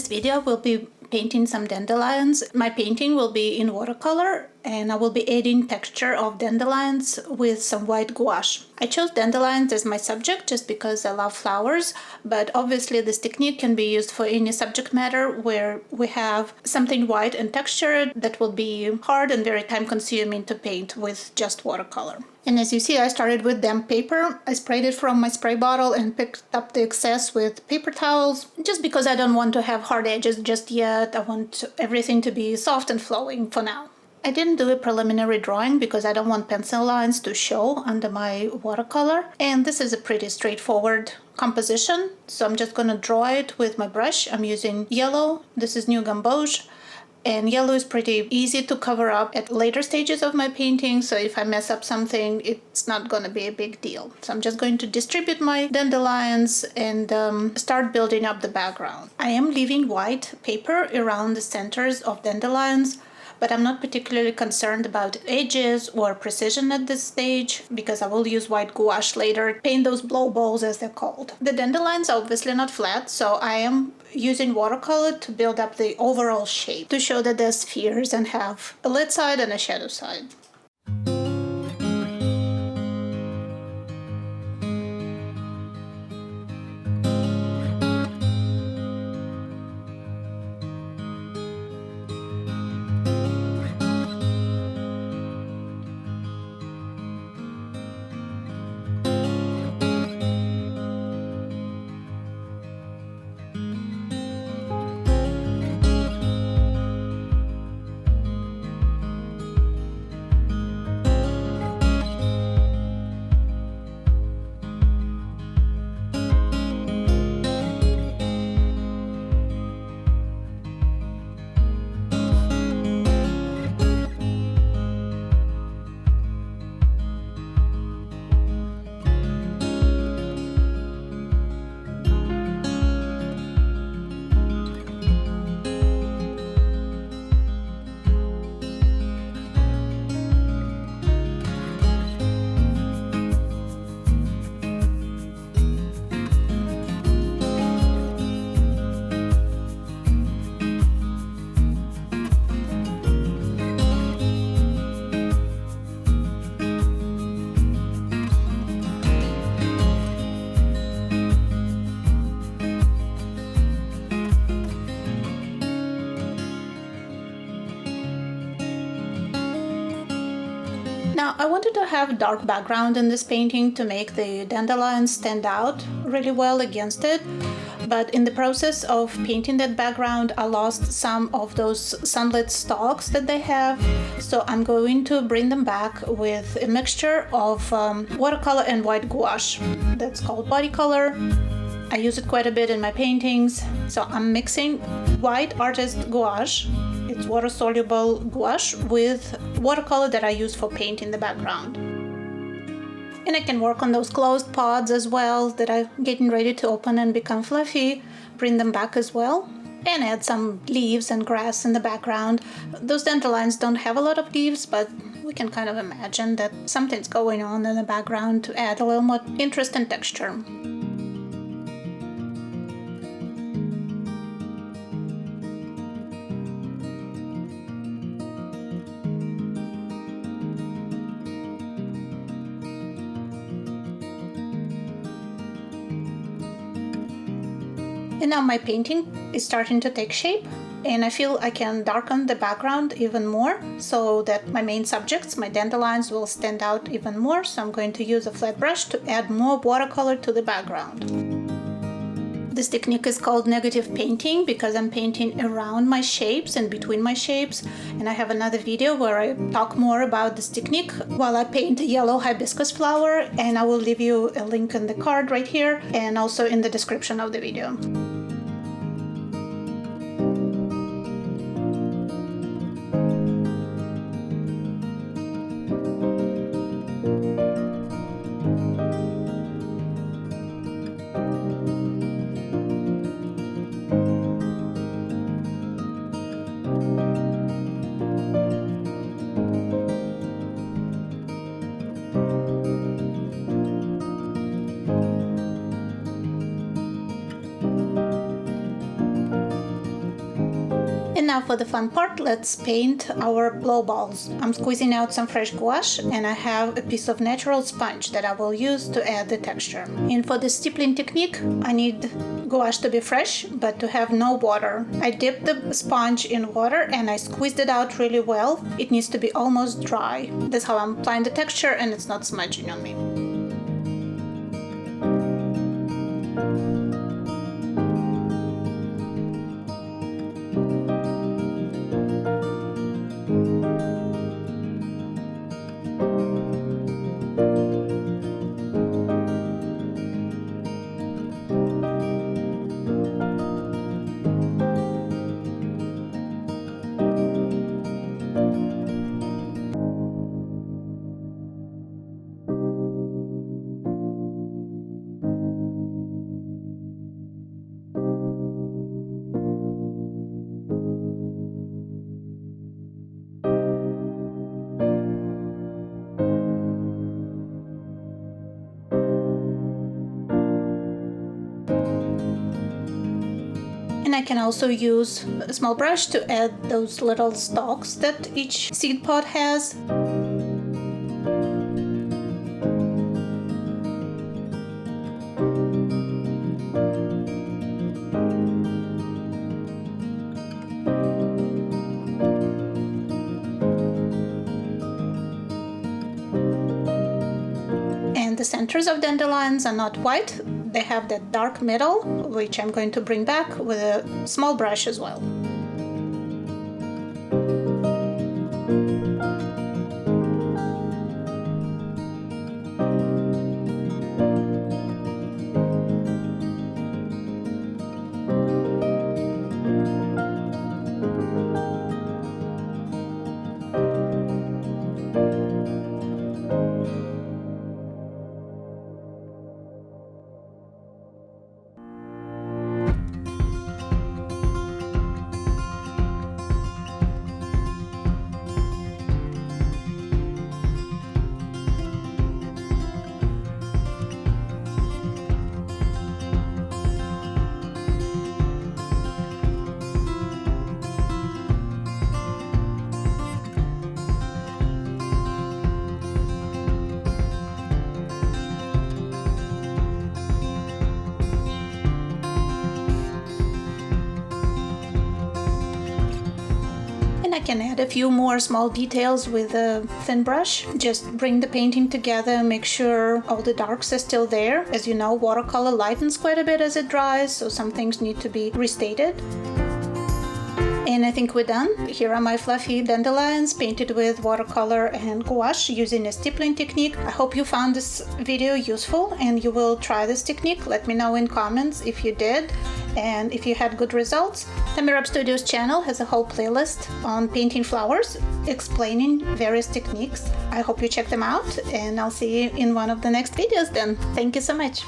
this video, we'll be painting some dandelions. My painting will be in watercolor, and I will be adding texture of dandelions with some white gouache. I chose dandelions as my subject just because I love flowers, but obviously this technique can be used for any subject matter where we have something white and textured that will be hard and very time consuming to paint with just watercolor. And as you see, I started with damp paper. I sprayed it from my spray bottle and picked up the excess with paper towels, just because I don't want to have hard edges just yet. I want everything to be soft and flowing for now. I didn't do a preliminary drawing because I don't want pencil lines to show under my watercolor. And this is a pretty straightforward composition, so I'm just gonna draw it with my brush. I'm using yellow. This is New Gouache. And yellow is pretty easy to cover up at later stages of my painting, so if I mess up something, it's not gonna be a big deal. So I'm just going to distribute my dandelions and start building up the background. I am leaving white paper around the centers of dandelions, but I'm not particularly concerned about edges or precision at this stage because I will use white gouache later, paint those blow balls as they're called. The dandelions are obviously not flat, so I am using watercolor to build up the overall shape to show that they're spheres and have a lit side and a shadow side. Now, I wanted to have dark background in this painting to make the dandelions stand out really well against it, but in the process of painting that background, I lost some of those sunlit stalks that they have, so I'm going to bring them back with a mixture of watercolor and white gouache. That's called body color. I use it quite a bit in my paintings, so I'm mixing white artist gouache. It's water-soluble gouache with watercolor that I use for painting the background. And I can work on those closed pods as well that are getting ready to open and become fluffy, bring them back as well, and add some leaves and grass in the background. Those dandelions don't have a lot of leaves, but we can kind of imagine that something's going on in the background to add a little more interest and texture. And now my painting is starting to take shape, and I feel I can darken the background even more so that my main subjects, my dandelions, will stand out even more. So I'm going to use a flat brush to add more watercolor to the background. This technique is called negative painting because I'm painting around my shapes and between my shapes, and I have another video where I talk more about this technique while I paint a yellow hibiscus flower, and I will leave you a link in the card right here and also in the description of the video. And now for the fun part, let's paint our blow balls. I'm squeezing out some fresh gouache, and I have a piece of natural sponge that I will use to add the texture. And for the stippling technique, I need gouache to be fresh, but to have no water. I dipped the sponge in water and I squeezed it out really well. It needs to be almost dry. That's how I'm applying the texture, and it's not smudging on me. And I can also use a small brush to add those little stalks that each seed pod has. And the centers of dandelions are not white. They have that dark middle, which I'm going to bring back with a small brush as well. I can add a few more small details with a thin brush. Just bring the painting together, make sure all the darks are still there. As you know, watercolor lightens quite a bit as it dries, so some things need to be restated. And I think we're done. Here are my fluffy dandelions painted with watercolor and gouache using a stippling technique. I hope you found this video useful and you will try this technique. Let me know in comments if you did and if you had good results. Tamirab Studios channel has a whole playlist on painting flowers explaining various techniques. I hope you check them out, and I'll see you in one of the next videos then. Thank you so much.